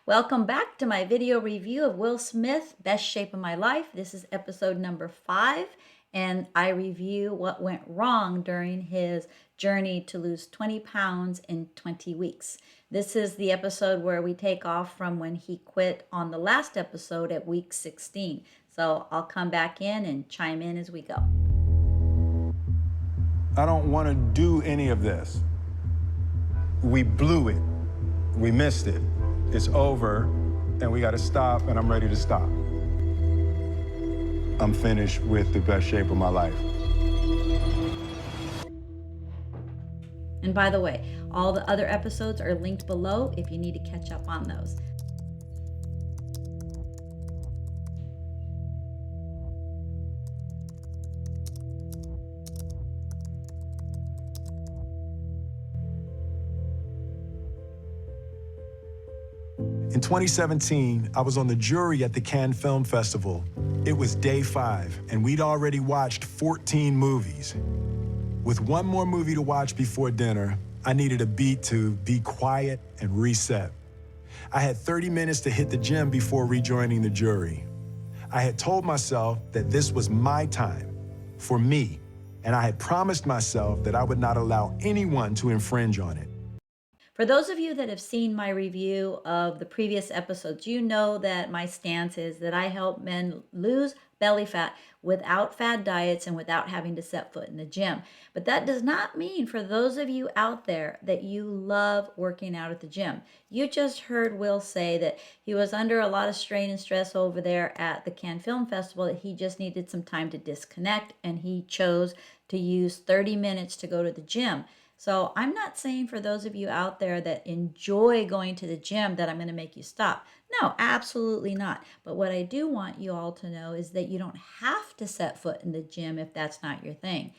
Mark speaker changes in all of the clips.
Speaker 1: Welcome back to my video review of Will Smith, Best Shape of My Life. This is episode number 5, and I review what went wrong during his journey to lose 20 pounds in 20 weeks. This is the episode where we take off from when he quit on the last episode at week 16. So I'll come back in and chime in as we go.
Speaker 2: I don't want to do any of this. We blew it. We missed it. It's over, and we got to stop, and I'm ready to stop. I'm finished with the best shape of my life.
Speaker 1: And by the way, all the other episodes are linked below if you need to catch up on those.
Speaker 2: In 2017, I was on the jury at the Cannes Film Festival. It was day 5, and we'd already watched 14 movies. With one more movie to watch before dinner, I needed a beat to be quiet and reset. I had 30 minutes to hit the gym before rejoining the jury. I had told myself that this was my time, for me, and I had promised myself that I would not allow anyone to infringe on it.
Speaker 1: For those of you that have seen my review of the previous episodes, you know that my stance is that I help men lose belly fat without fad diets and without having to set foot in the gym. But that does not mean for those of you out there that you love working out at the gym. You just heard Will say that he was under a lot of strain and stress over there at the Cannes Film Festival, that he just needed some time to disconnect, and he chose to use 30 minutes to go to the gym. So I'm not saying for those of you out there that enjoy going to the gym that I'm going to make you stop. No, absolutely not. But what I do want you all to know is that you don't have to set foot in the gym if that's not your thing.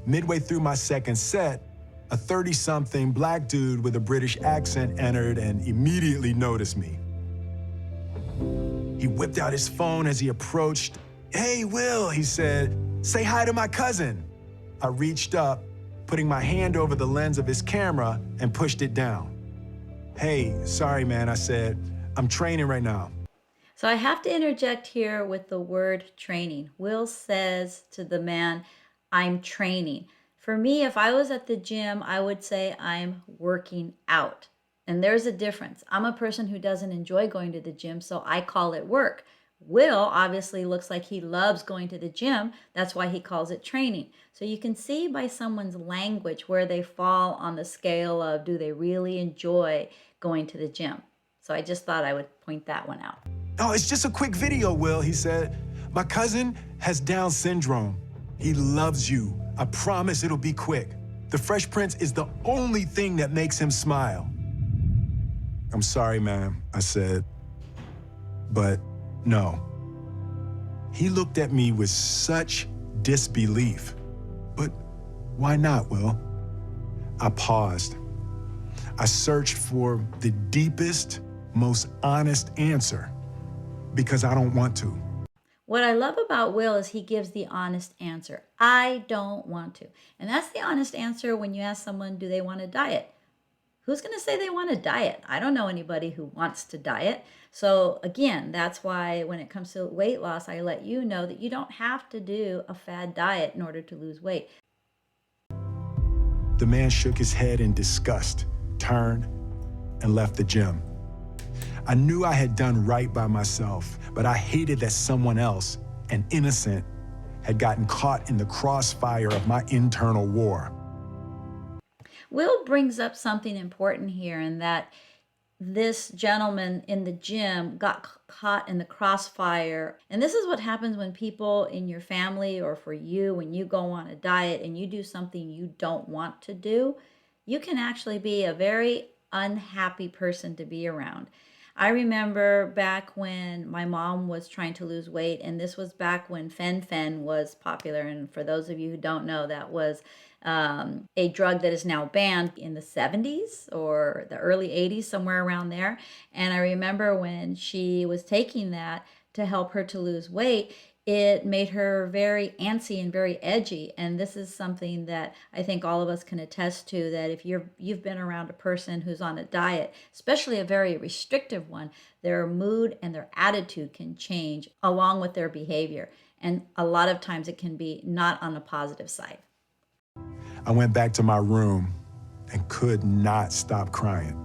Speaker 2: Midway through my second set, a 30-something black dude with a British accent entered and immediately noticed me. He whipped out his phone as he approached. "Hey, Will," he said, "say hi to my cousin." I reached up, putting my hand over the lens of his camera and pushed it down. "Hey, sorry, man," I said. "I'm training right now."
Speaker 1: So I have to interject here with the word training. Will says to the man, "I'm training." For me, if I was at the gym, I would say I'm working out. And there's a difference. I'm a person who doesn't enjoy going to the gym, so I call it work. Will obviously looks like he loves going to the gym. That's why he calls it training. So you can see by someone's language where they fall on the scale of do they really enjoy going to the gym. So I just thought I would point that one out.
Speaker 2: "Oh, it's just a quick video, Will," he said. "My cousin has Down syndrome. He loves you. I promise it'll be quick. The Fresh Prince is the only thing that makes him smile." "I'm sorry, man," I said, "but no." He looked at me with such disbelief. "But why not, Will?" I paused. I searched for the deepest, most honest answer, because I don't want to.
Speaker 1: What I love about Will is he gives the honest answer. I don't want to. And that's the honest answer when you ask someone, do they want to diet? Who's going to say they want to diet? I don't know anybody who wants to diet. So again, that's why when it comes to weight loss, I let you know that you don't have to do a fad diet in order to lose weight.
Speaker 2: The man shook his head in disgust, turned, and left the gym. I knew I had done right by myself, but I hated that someone else, an innocent, had gotten caught in the crossfire of my internal war.
Speaker 1: Will brings up something important here, in that this gentleman in the gym got caught in the crossfire. And this is what happens when people in your family or for you, when you go on a diet and you do something you don't want to do, you can actually be a very unhappy person to be around. I remember back when my mom was trying to lose weight, and this was back when Fen-Phen was popular. And for those of you who don't know, that was a drug that is now banned in the 70s or the early 80s, somewhere around there. And I remember when she was taking that to help her to lose weight, it made her very antsy and very edgy. And this is something that I think all of us can attest to, that if you've been around a person who's on a diet, especially a very restrictive one, their mood and their attitude can change along with their behavior. And a lot of times it can be not on the positive side.
Speaker 2: I went back to my room and could not stop crying.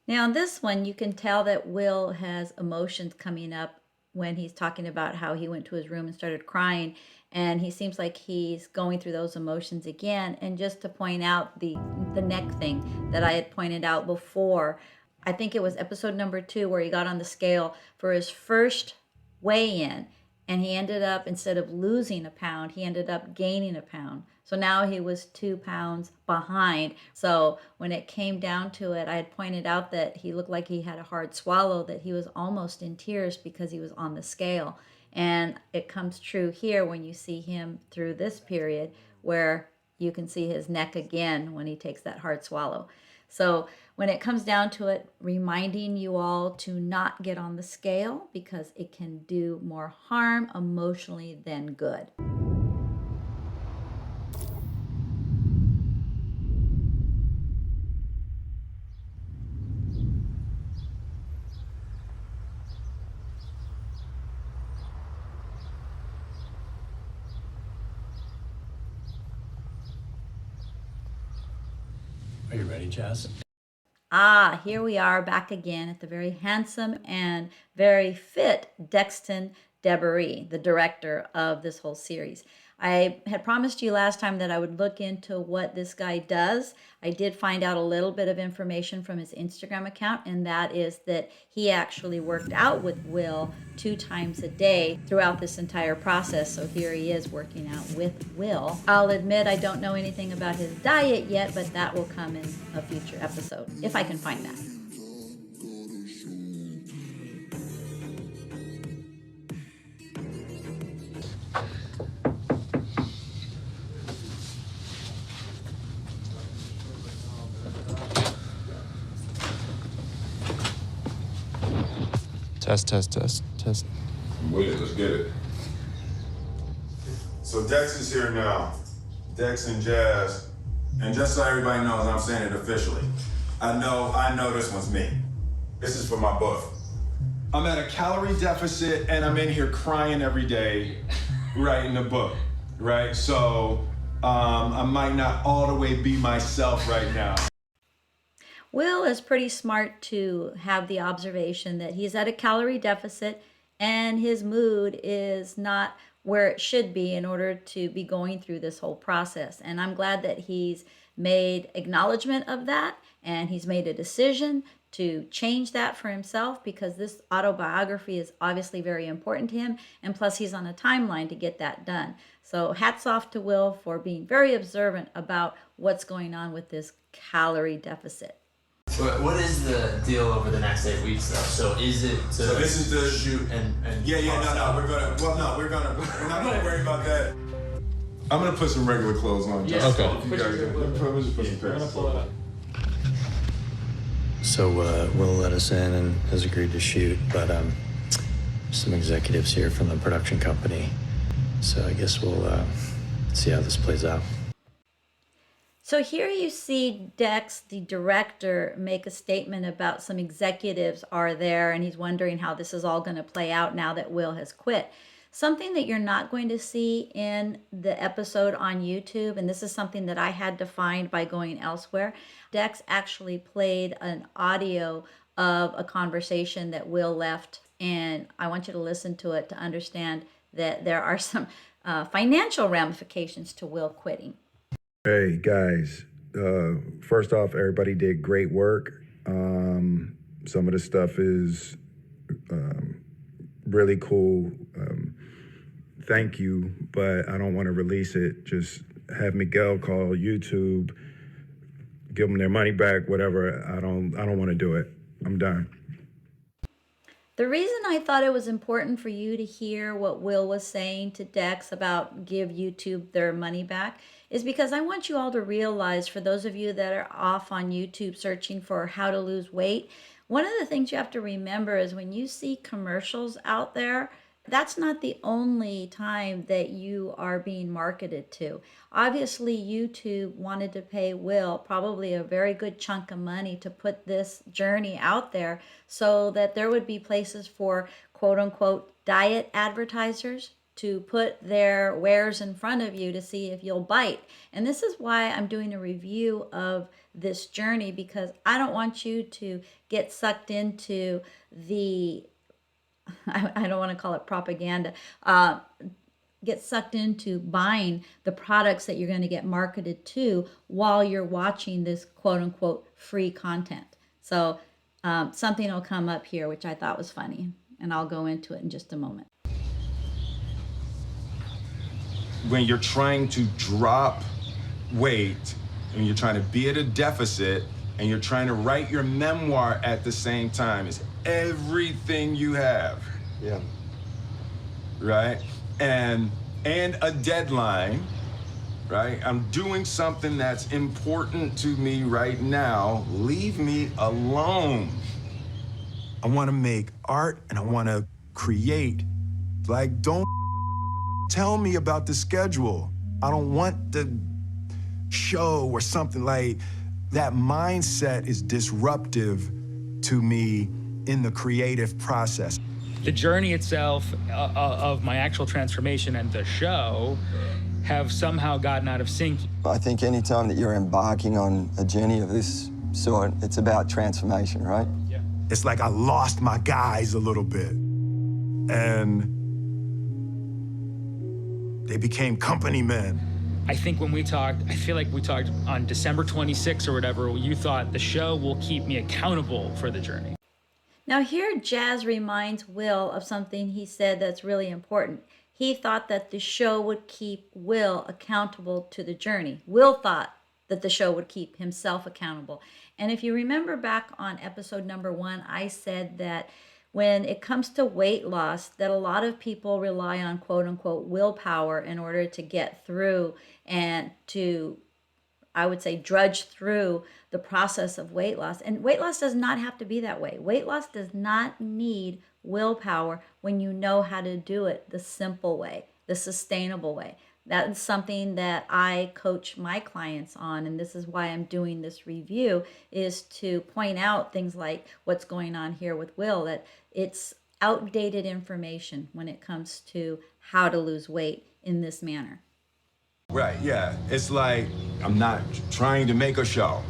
Speaker 1: Now, in this one, you can tell that Will has emotions coming up when he's talking about how he went to his room and started crying. And he seems like he's going through those emotions again. And just to point out the neck thing that I had pointed out before, I think it was episode number 2 where he got on the scale for his first weigh-in. And he ended up, instead of losing a pound, he ended up gaining a pound. So now he was 2 pounds behind. So when it came down to it, I had pointed out that he looked like he had a hard swallow, that he was almost in tears because he was on the scale. And it comes true here when you see him through this period, where you can see his neck again when he takes that hard swallow. So when it comes down to it, reminding you all to not get on the scale, because it can do more harm emotionally than good.
Speaker 3: Are you ready, Jazz?
Speaker 1: Ah, here we are back again at the very handsome and very fit Dexton Debery, the director of this whole series. I had promised you last time that I would look into what this guy does. I did find out a little bit of information from his Instagram account, and that is that he actually worked out with Will 2 times a day throughout this entire process. So here he is working out with Will. I'll admit I don't know anything about his diet yet, but that will come in a future episode, if I can find that.
Speaker 3: Test.
Speaker 4: I'm with it. Let's get it.
Speaker 5: So Dex is here now. Dex and Jazz. And just so everybody knows, I'm saying it officially. I know this one's me. This is for my book. I'm at a calorie deficit and I'm in here crying every day writing the book, right? So I might not all the way be myself right now.
Speaker 1: Will is pretty smart to have the observation that he's at a calorie deficit and his mood is not where it should be in order to be going through this whole process. And I'm glad that he's made acknowledgement of that, and he's made a decision to change that for himself, because this autobiography is obviously very important to him, and plus he's on a timeline to get that done. So hats off to Will for being very observant about what's going on with this calorie deficit.
Speaker 6: What is the deal over the next 8 weeks, though? So is it to
Speaker 5: So this is the
Speaker 6: shoot and
Speaker 5: we're not gonna worry about that. I'm gonna put some regular clothes on.
Speaker 6: Yeah.
Speaker 5: Just
Speaker 3: Okay.
Speaker 5: if you guys let's put some pants on.
Speaker 3: So Will let us in and has agreed to shoot, but some executives here from the production company. So I guess we'll see how this plays out.
Speaker 1: So here you see Dex, the director, make a statement about some executives are there, and he's wondering how this is all going to play out now that Will has quit. Something that you're not going to see in the episode on YouTube, and this is something that I had to find by going elsewhere. Dex actually played an audio of a conversation that Will left, and I want you to listen to it to understand that there are some financial ramifications to Will quitting.
Speaker 7: Hey guys, first off, everybody did great work. Some of the stuff is really cool. Thank you, but I don't want to release it. Just have Miguel call YouTube, give them their money back, whatever. I don't want to do it. I'm done.
Speaker 1: The reason I thought it was important for you to hear what Will was saying to Dex about give YouTube their money back is because I want you all to realize, for those of you that are off on YouTube searching for how to lose weight, one of the things you have to remember is when you see commercials out there, that's not the only time that you are being marketed to. Obviously, YouTube wanted to pay Will probably a very good chunk of money to put this journey out there so that there would be places for quote unquote diet advertisers to put their wares in front of you to see if you'll bite. And this is why I'm doing a review of this journey, because I don't want you to get sucked into the I don't want to call it propaganda, get sucked into buying the products that you're going to get marketed to while you're watching this quote unquote free content. So something will come up here, which I thought was funny, and I'll go into it in just a moment.
Speaker 5: When you're trying to drop weight and you're trying to be at a deficit and you're trying to write your memoir at the same time, it's everything you have.
Speaker 3: Yeah.
Speaker 5: Right? And a deadline, right? I'm doing something that's important to me right now. Leave me alone. I want to make art and I want to create. Like, don't tell me about the schedule. I don't want the show or something. Like, that mindset is disruptive to me in the creative process.
Speaker 8: The journey itself of my actual transformation and the show have somehow gotten out of sync.
Speaker 9: I think any time that you're embarking on a journey of this sort, it's about transformation, right?
Speaker 8: Yeah.
Speaker 2: It's like I lost my guys a little bit. And they became company men.
Speaker 8: I think when we talked, I feel like we talked on December 26th or whatever, you thought the show will keep me accountable for the journey.
Speaker 1: Now here Jazz reminds Will of something he said that's really important. He thought that the show would keep Will accountable to the journey. Will thought that the show would keep himself accountable. And if you remember back on episode number 1, I said that when it comes to weight loss, that a lot of people rely on quote unquote willpower in order to get through and to, I would say, drudge through the process of weight loss. And weight loss does not have to be that way. Weight loss does not need willpower when you know how to do it the simple way, the sustainable way. That is something that I coach my clients on, and this is why I'm doing this review, is to point out things like what's going on here with Will, that it's outdated information when it comes to how to lose weight in this manner.
Speaker 5: Right, yeah. It's like I'm not trying to make a show.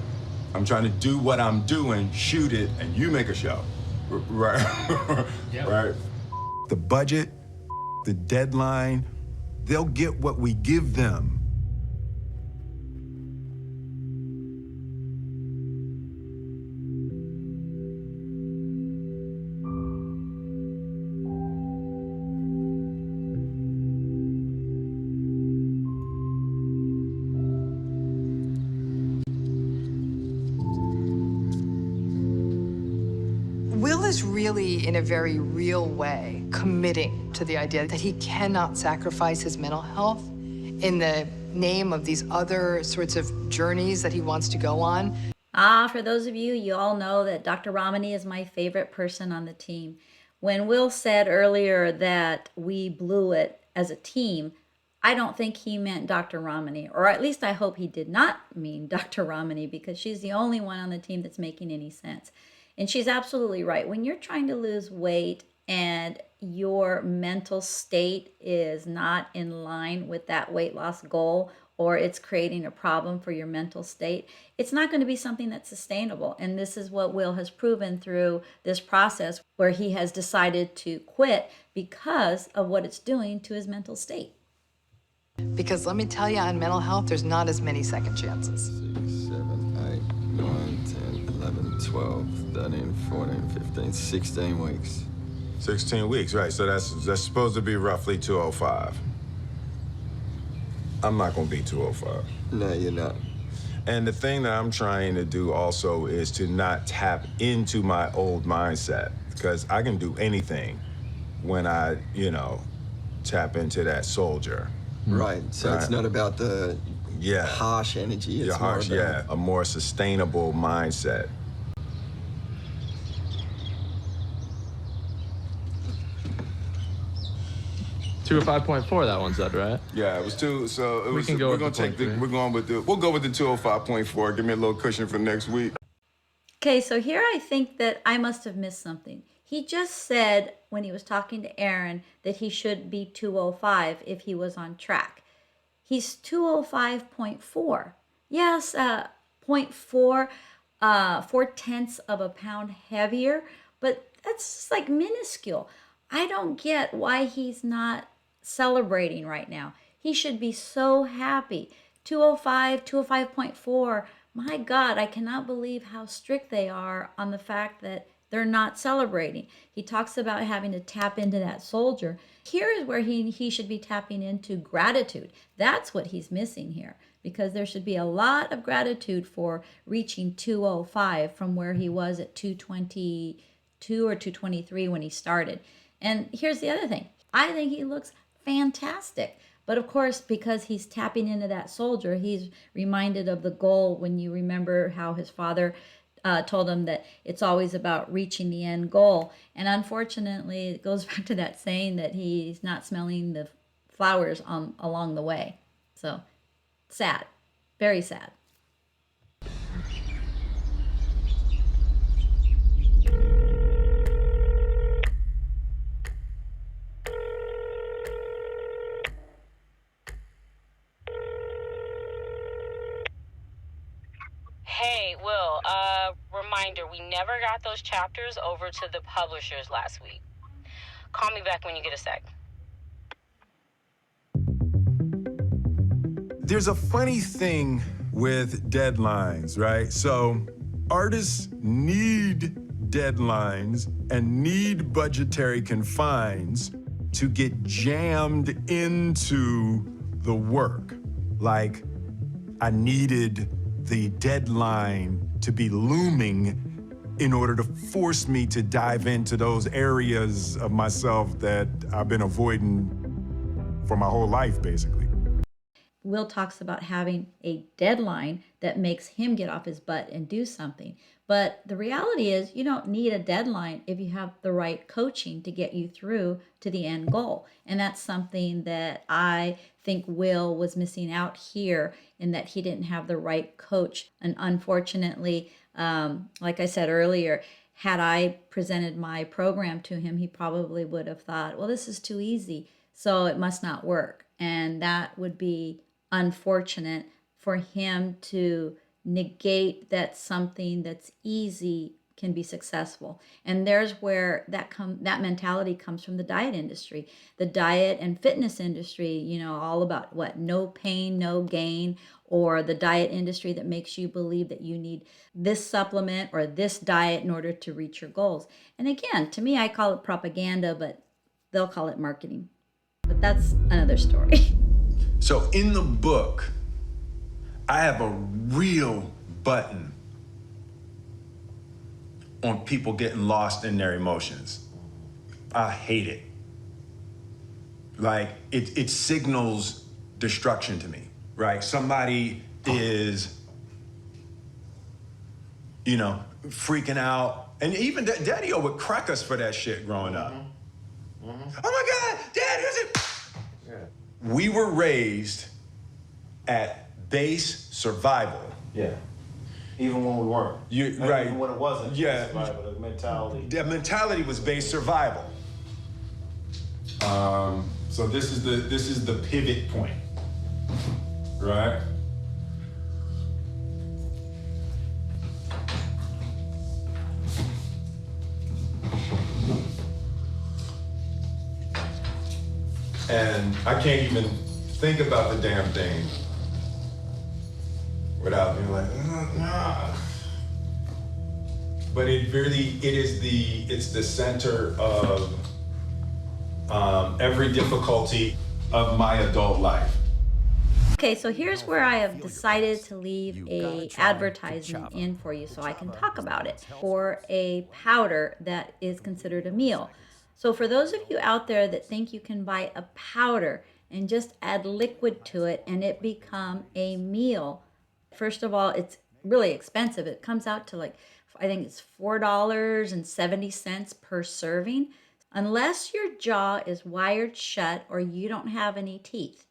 Speaker 5: I'm trying to do what I'm doing, shoot it, and you make a show. Right?
Speaker 8: Yep.
Speaker 5: Right.
Speaker 2: The budget, the deadline, they'll get what we give them.
Speaker 10: Will is really, in a very real way, committing to the idea that he cannot sacrifice his mental health in the name of these other sorts of journeys that he wants to go on.
Speaker 1: For those of you, you all know that Dr. Ramani is my favorite person on the team. When Will said earlier that we blew it as a team, I don't think he meant Dr. Ramani, or at least I hope he did not mean Dr. Ramani, because she's the only one on the team that's making any sense. And she's absolutely right. When you're trying to lose weight and your mental state is not in line with that weight loss goal, or it's creating a problem for your mental state, it's not going to be something that's sustainable. And this is what Will has proven through this process, where he has decided to quit because of what it's doing to his mental state.
Speaker 10: Because let me tell you, on mental health, there's not as many second chances.
Speaker 9: 6, 7, 8, 9, 10, 11, 12, 13, 14, 15, 16 weeks.
Speaker 5: 16 weeks, right? So that's supposed to be roughly 205. I'm not gonna be 205.
Speaker 9: No, you're not.
Speaker 5: And the thing that I'm trying to do also is to not tap into my old mindset. because I can do anything when I, tap into that soldier.
Speaker 9: Right. So it's not about the harsh energy. It's more about
Speaker 5: a more sustainable mindset.
Speaker 6: Two 5.4. That one said, right?
Speaker 5: Yeah, it was 2. So it
Speaker 6: We
Speaker 5: was.
Speaker 6: can go
Speaker 5: We're
Speaker 6: with
Speaker 5: gonna
Speaker 6: the
Speaker 5: take. We'll go with the 205.4. Give me a little cushion for next week.
Speaker 1: Okay, so here I think that I must have missed something. He just said when he was talking to Aaron that he should be 205 if he was on track. He's 205.4. Yes, 0.4, 4/10 of a pound heavier, but that's just like minuscule. I don't get why he's not celebrating right now. He should be so happy. 205, 205.4. My God, I cannot believe how strict they are on the fact that they're not celebrating. He talks about having to tap into that soldier. Here is where he should be tapping into gratitude. That's what he's missing here, because there should be a lot of gratitude for reaching 205 from where he was at 222 or 223 when he started. And here's the other thing. I think he looks fantastic. But of course, because he's tapping into that soldier, he's reminded of the goal when you remember how his father told him that it's always about reaching the end goal. And unfortunately, it goes back to that saying that he's not smelling the flowers along the way. So sad, very sad.
Speaker 11: Hey, Will, reminder, we never got those chapters over to the publishers last week. Call me back when you get a sec.
Speaker 2: There's a funny thing with deadlines, right? So artists need deadlines and need budgetary confines to get jammed into the work. Like, I needed the deadline to be looming in order to force me to dive into those areas of myself that I've been avoiding for my whole life, basically.
Speaker 1: Will talks about having a deadline that makes him get off his butt and do something. But the reality is you don't need a deadline if you have the right coaching to get you through to the end goal. And that's something that I think Will was missing out here, in that he didn't have the right coach. And unfortunately, like I said earlier, had I presented my program to him, he probably would have thought, well, this is too easy, so it must not work. And that would be unfortunate for him to negate that something that's easy can be successful. And there's where that mentality comes from the diet industry, the diet and fitness industry, all about what? No pain, no gain, or the diet industry that makes you believe that you need this supplement or this diet in order to reach your goals. And again, to me, I call it propaganda, but they'll call it marketing. But that's another story.
Speaker 2: So in the book, I have a real button on people getting lost in their emotions. I hate it. Like, it signals destruction to me, right? Somebody is, freaking out. And even Daddy-O would crack us for that shit growing up. Oh my God, Dad, who's it? Yeah. We were raised at base survival.
Speaker 12: Yeah. Even when we weren't.
Speaker 2: Right.
Speaker 12: Even when it wasn't.
Speaker 2: Yeah.
Speaker 12: Survival, the mentality.
Speaker 2: The mentality was base survival. So this is the pivot point, right? And I can't even think about the damn thing without being like, nah. But it's the center of every difficulty of my adult life.
Speaker 1: Okay, so here's where I have decided to leave a advertisement in for you so I can talk about it for a powder that is considered a meal. So for those of you out there that think you can buy a powder and just add liquid to it and it become a meal, first of all, it's really expensive. It comes out to like, I think it's $4.70 per serving, unless your jaw is wired shut or you don't have any teeth.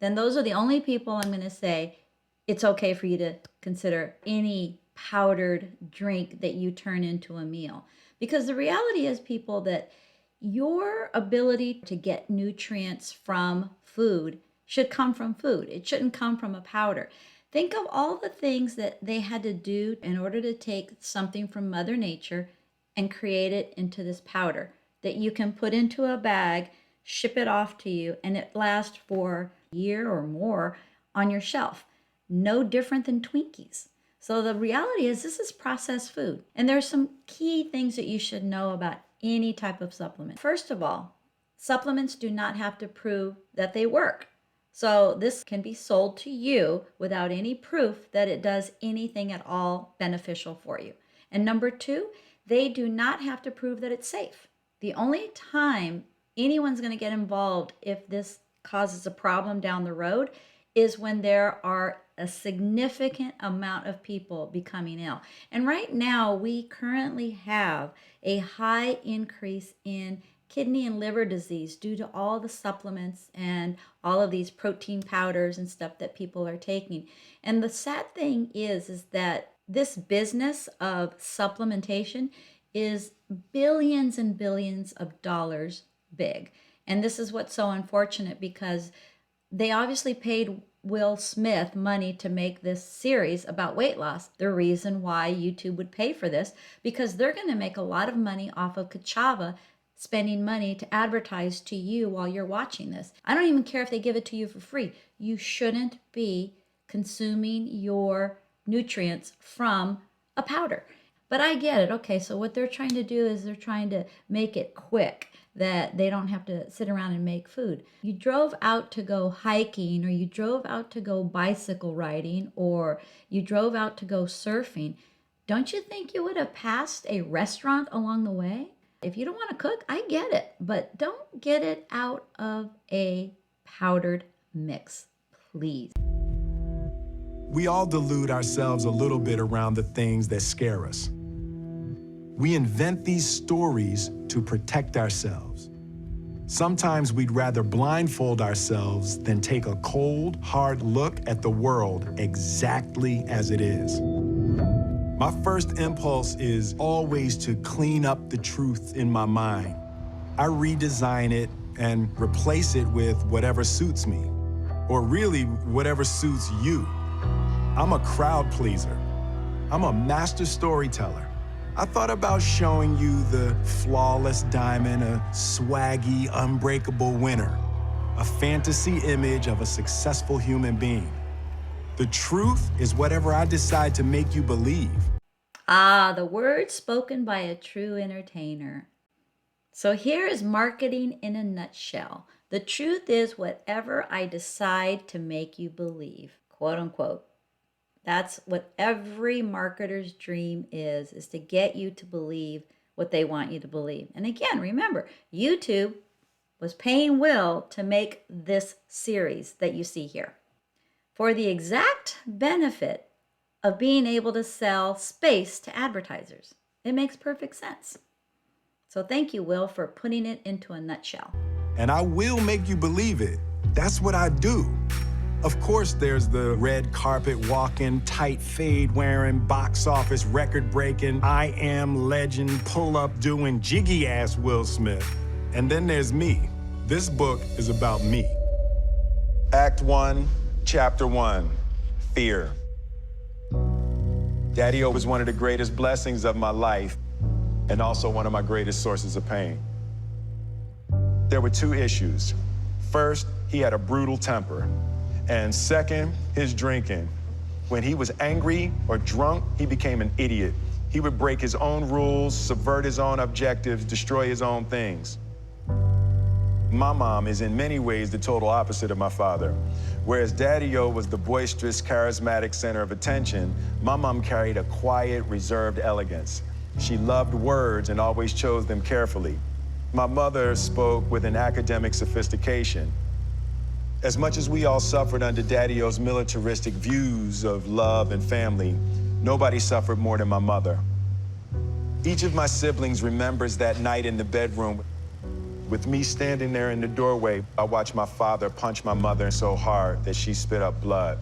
Speaker 1: Then those are the only people I'm going to say it's okay for you to consider any powdered drink that you turn into a meal. Because the reality is, people, that your ability to get nutrients from food should come from food. It shouldn't come from a powder. Think of all the things that they had to do in order to take something from Mother Nature and create it into this powder that you can put into a bag, ship it off to you, and it lasts for a year or more on your shelf. No different than Twinkies. So the reality is, this is processed food. And there's some key things that you should know about any type of supplement. First of all, supplements do not have to prove that they work. So this can be sold to you without any proof that it does anything at all beneficial for you. And number two, they do not have to prove that it's safe. The only time anyone's going to get involved if this causes a problem down the road is when there are a significant amount of people becoming ill. And right now, we currently have a high increase in kidney and liver disease due to all the supplements and all of these protein powders and stuff that people are taking. And the sad thing is that this business of supplementation is billions and billions of dollars big. And this is what's so unfortunate, because they obviously paid Will Smith money to make this series about weight loss. The reason why YouTube would pay for this, because they're going to make a lot of money off of Ka'Chava spending money to advertise to you while you're watching this. I don't even care if they give it to you for free. You shouldn't be consuming your nutrients from a powder. But I get it. Okay, so what they're trying to do is they're trying to make it quick, that they don't have to sit around and make food. You drove out to go hiking, or you drove out to go bicycle riding, or you drove out to go surfing. Don't you think you would have passed a restaurant along the way? If you don't want to cook, I get it, but don't get it out of a powdered mix, please.
Speaker 2: We all delude ourselves a little bit around the things that scare us. We invent these stories to protect ourselves. Sometimes we'd rather blindfold ourselves than take a cold, hard look at the world exactly as it is. My first impulse is always to clean up the truth in my mind. I redesign it and replace it with whatever suits me, or really whatever suits you. I'm a crowd pleaser. I'm a master storyteller. I thought about showing you the flawless diamond, a swaggy, unbreakable winner, a fantasy image of a successful human being. The truth is whatever I decide to make you believe.
Speaker 1: Ah, the words spoken by a true entertainer. So here is marketing in a nutshell. The truth is whatever I decide to make you believe, quote unquote. That's what every marketer's dream is to get you to believe what they want you to believe. And again, remember, YouTube was paying Will to make this series that you see here for the exact benefit of being able to sell space to advertisers. It makes perfect sense. So thank you, Will, for putting it into a nutshell.
Speaker 2: And I will make you believe it. That's what I do. Of course, there's the red carpet walking, tight fade wearing, box office record breaking, I am legend, pull up doing jiggy ass Will Smith. And then there's me. This book is about me. Act 1, Chapter 1, Fear. Daddy-O was one of the greatest blessings of my life, and also one of my greatest sources of pain. There were two issues. First, he had a brutal temper. And second, his drinking. When he was angry or drunk, he became an idiot. He would break his own rules, subvert his own objectives, destroy his own things. My mom is in many ways the total opposite of my father. Whereas Daddy-O was the boisterous, charismatic center of attention, my mom carried a quiet, reserved elegance. She loved words and always chose them carefully. My mother spoke with an academic sophistication. As much as we all suffered under Daddy-O's militaristic views of love and family, nobody suffered more than my mother. Each of my siblings remembers that night in the bedroom. With me standing there in the doorway, I watched my father punch my mother so hard that she spit up blood.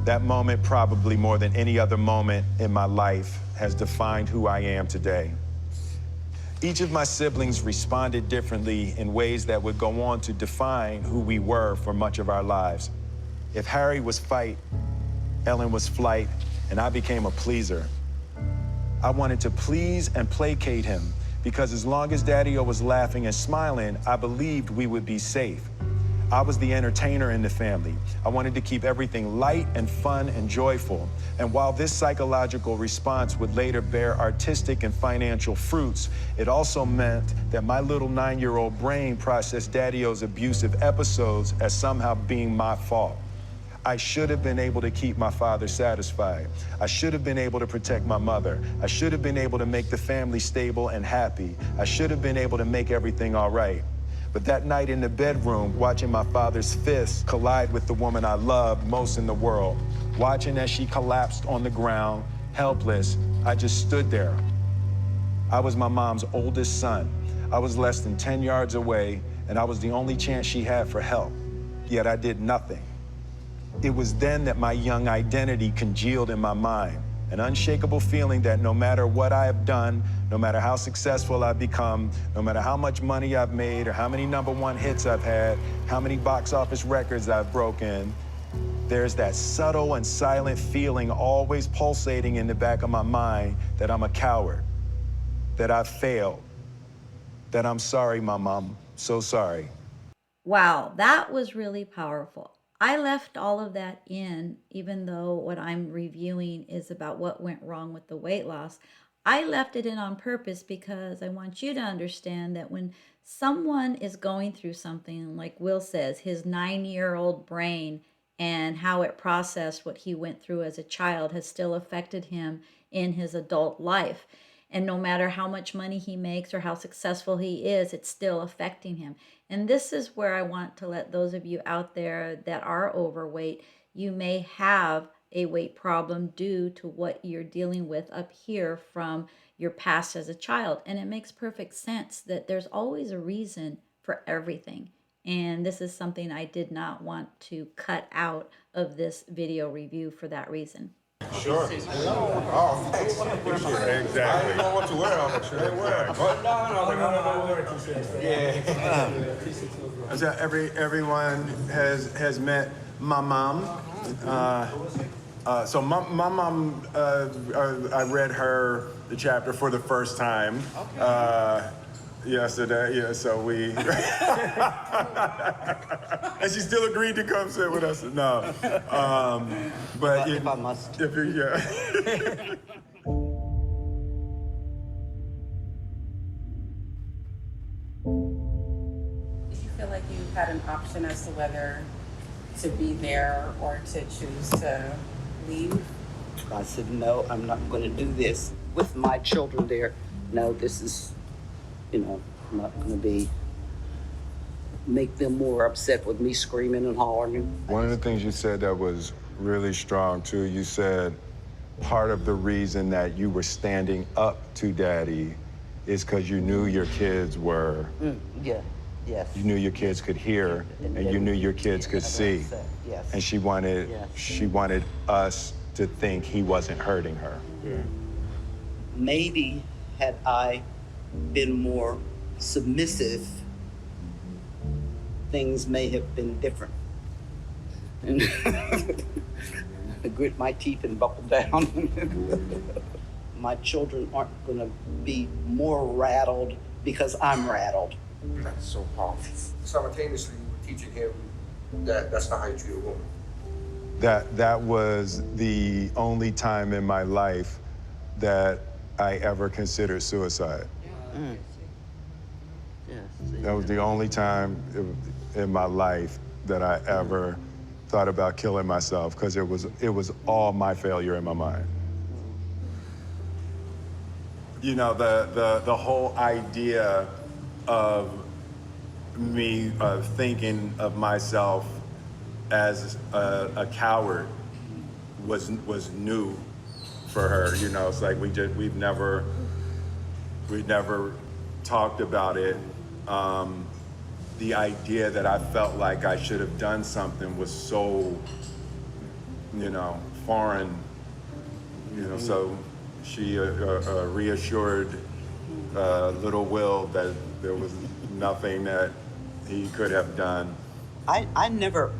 Speaker 2: That moment, probably more than any other moment in my life, has defined who I am today. Each of my siblings responded differently in ways that would go on to define who we were for much of our lives. If Harry was fight, Ellen was flight, and I became a pleaser. I wanted to please and placate him because as long as Daddy-O was laughing and smiling, I believed we would be safe. I was the entertainer in the family. I wanted to keep everything light and fun and joyful. And while this psychological response would later bear artistic and financial fruits, it also meant that my little 9-year-old brain processed Daddy-O's abusive episodes as somehow being my fault. I should have been able to keep my father satisfied. I should have been able to protect my mother. I should have been able to make the family stable and happy. I should have been able to make everything all right. But that night in the bedroom, watching my father's fists collide with the woman I loved most in the world, watching as she collapsed on the ground, helpless, I just stood there. I was my mom's oldest son. I was less than 10 yards away, and I was the only chance she had for help. Yet I did nothing. It was then that my young identity congealed in my mind, an unshakable feeling that no matter what I have done, no matter how successful I've become, no matter how much money I've made or how many #1 hits I've had, how many box office records I've broken, there's that subtle and silent feeling always pulsating in the back of my mind that I'm a coward, that I've failed, that I'm sorry, my mom, so sorry.
Speaker 1: Wow, that was really powerful. I left all of that in, even though what I'm reviewing is about what went wrong with the weight loss. I left it in on purpose because I want you to understand that when someone is going through something, like Will says, his 9-year-old brain and how it processed what he went through as a child has still affected him in his adult life. And no matter how much money he makes or how successful he is, it's still affecting him. And this is where I want to let those of you out there that are overweight, you may have a weight problem due to what you're dealing with up here from your past as a child. And it makes perfect sense that there's always a reason for everything. And this is something I did not want to cut out of this video review for that reason.
Speaker 5: Sure. Oh, exactly. I didn't know what to wear. I'm sure they wear. No.
Speaker 2: So everyone has met my mom. So my mom, I read her the chapter for the first time yesterday. Yeah, so we. And she still agreed to come sit with us. No, but if I must. Yeah.
Speaker 13: Did you feel like you had an option as to whether to be there or to choose to leave?
Speaker 14: I said, no, I'm not going to do this with my children there. No, this is, I'm not going to make them more upset with me screaming and hollering.
Speaker 5: One of the things you said that was really strong, too, you said part of the reason that you were standing up to Daddy is because you knew your kids were...
Speaker 14: Yeah, yes.
Speaker 5: You knew your kids could hear, and you knew your kids could see.
Speaker 14: Yes.
Speaker 5: And she wanted us to think he wasn't hurting her.
Speaker 14: Yeah. Maybe had I been more submissive, things may have been different. And I grit my teeth and buckle down. My children aren't going to be more rattled because I'm rattled.
Speaker 15: That's so powerful. Simultaneously, we're teaching him that that's not how you treat a woman.
Speaker 5: That was the only time in my life that I ever considered suicide.
Speaker 7: That was the only time in my life that I ever thought about killing myself, because it was all my failure in my mind. You know, the whole idea of me thinking of myself as a coward was new for her. You know, it's like we've never talked about it. The idea that I felt like I should have done something was so, you know, foreign. You know, so she reassured little Will that there was nothing that he could have done.
Speaker 14: I never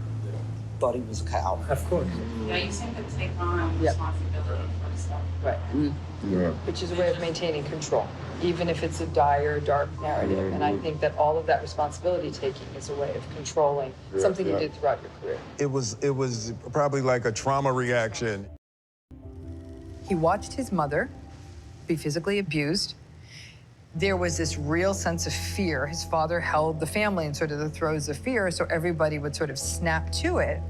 Speaker 14: thought he was a coward.
Speaker 13: Of course. Yeah, you seem to take on responsibility for stuff.
Speaker 10: Right.
Speaker 7: Yeah.
Speaker 10: Which is a way of maintaining control, even if it's a dire, dark narrative. And I think that all of that responsibility taking is a way of controlling something you did throughout your career.
Speaker 7: It was probably like a trauma reaction.
Speaker 10: He watched his mother be physically abused. There was this real sense of fear. His father held the family in sort of the throes of fear, so everybody would sort of snap to it.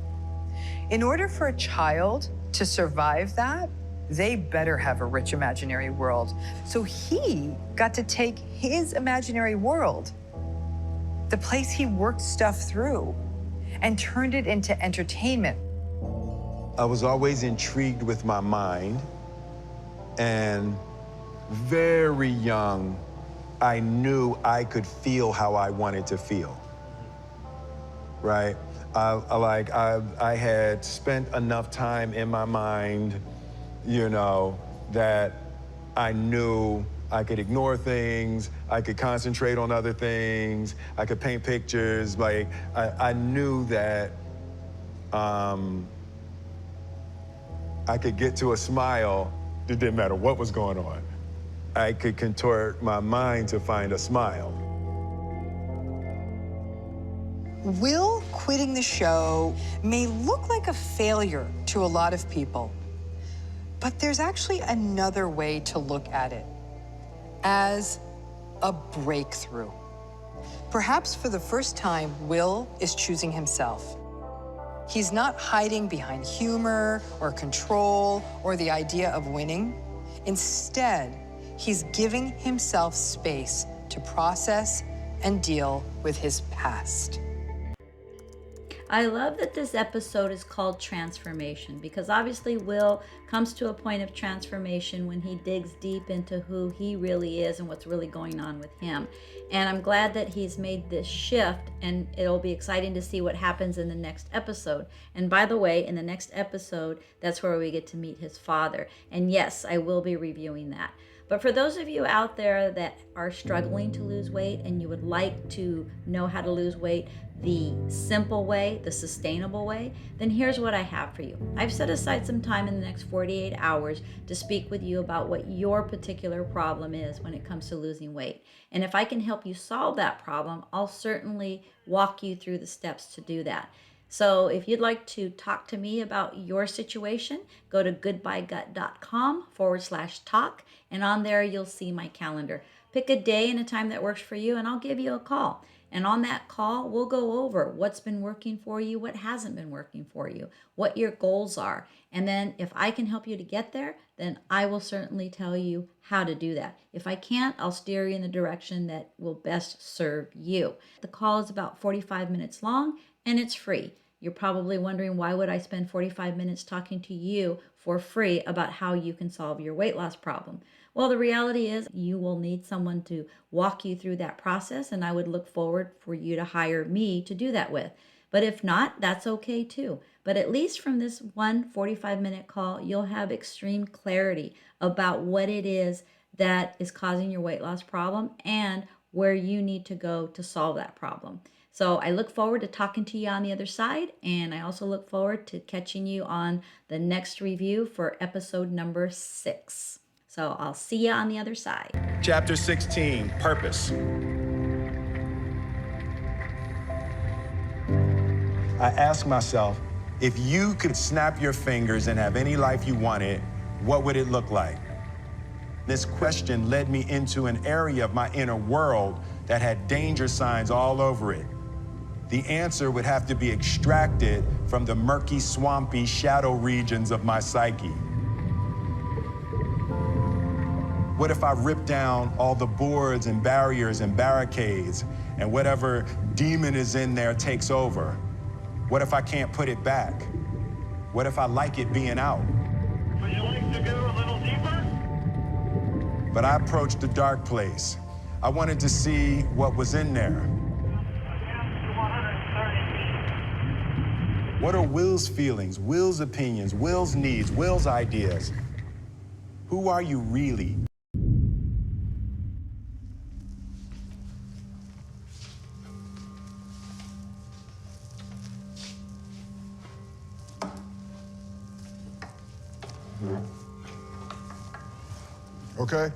Speaker 10: In order for a child to survive that, they better have a rich imaginary world. So he got to take his imaginary world, the place he worked stuff through, and turned it into entertainment.
Speaker 7: I was always intrigued with my mind, and very young, I knew I could feel how I wanted to feel, right? I had spent enough time in my mind, you know, that I knew I could ignore things, I could concentrate on other things, I could paint pictures. Like, I knew that I could get to a smile. It didn't matter what was going on. I could contort my mind to find a smile.
Speaker 10: Will quitting the show may look like a failure to a lot of people, but there's actually another way to look at it, as a breakthrough. Perhaps for the first time, Will is choosing himself. He's not hiding behind humor or control or the idea of winning. Instead, he's giving himself space to process and deal with his past.
Speaker 1: I love that this episode is called Transformation, because obviously Will comes to a point of transformation when he digs deep into who he really is and what's really going on with him. And I'm glad that he's made this shift, and it'll be exciting to see what happens in the next episode. And by the way, in the next episode, that's where we get to meet his father. And yes, I will be reviewing that. But for those of you out there that are struggling to lose weight and you would like to know how to lose weight the simple way, the sustainable way, then here's what I have for you. I've set aside some time in the next 48 hours to speak with you about what your particular problem is when it comes to losing weight. And if I can help you solve that problem, I'll certainly walk you through the steps to do that. So if you'd like to talk to me about your situation, go to goodbyegut.com/talk, and on there you'll see my calendar. Pick a day and a time that works for you, and I'll give you a call. And on that call, we'll go over what's been working for you, what hasn't been working for you, what your goals are. And then if I can help you to get there, then I will certainly tell you how to do that. If I can't, I'll steer you in the direction that will best serve you. The call is about 45 minutes long, and it's free. You're probably wondering, why would I spend 45 minutes talking to you for free about how you can solve your weight loss problem? Well, the reality is you will need someone to walk you through that process, and I would look forward for you to hire me to do that with. But if not, that's okay too. But at least from this one 45-minute call, you'll have extreme clarity about what it is that is causing your weight loss problem and where you need to go to solve that problem. So I look forward to talking to you on the other side, and I also look forward to catching you on the next review for episode number 6. So I'll see you on the other side.
Speaker 2: Chapter 16, Purpose. I asked myself, if you could snap your fingers and have any life you wanted, what would it look like? This question led me into an area of my inner world that had danger signs all over it. The answer would have to be extracted from the murky, swampy shadow regions of my psyche. What if I rip down all the boards and barriers and barricades, and whatever demon is in there takes over? What if I can't put it back? What if I like it being out?
Speaker 16: Would you like to go a little deeper?
Speaker 2: But I approached the dark place. I wanted to see what was in there. What are Will's feelings, Will's opinions, Will's needs, Will's ideas? Who are you really?
Speaker 17: Okay?